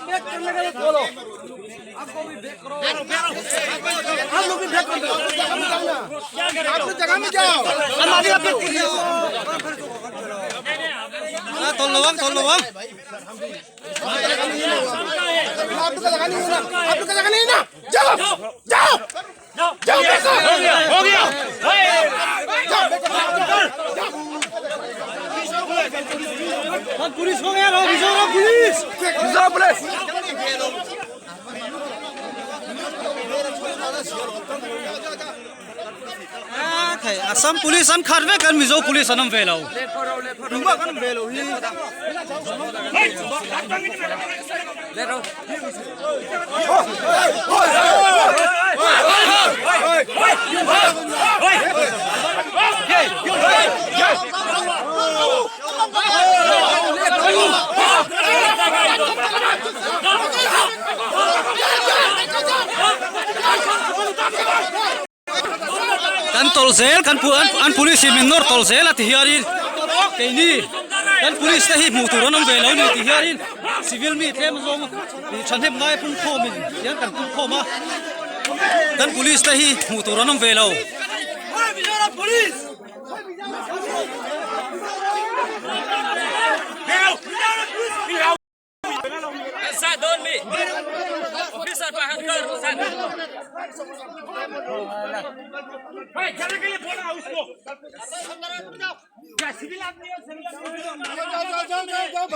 Back करने का तो बोलो, आपको भी बैक करो, आप लोग भी बैक करो, आप जगह में जाओ, हमारी अपनी तोल लो आपका जगह नहीं है ना, आपका जगह नहीं है ना, जाओ जाओ जाओ हो गया पुलिस हो गया पुलिस असम पुलिस हम खारवे कर मिजो पुलिस अनम वेलाओ रुमा कन वेलो ही ले रो kan tolsel kan pulis minor tolsel at hiarin kaini kan pulis tahi muturon ang velo ni hiarin civil mi them zong ni chandem ngai pun kho min yan kan pun kho ma kan pulis tahi muturon ang velo police Side on me. This is my handler. भाई चले के लिए बोला उसको क्या civil आदमी है civil आदमी जाओ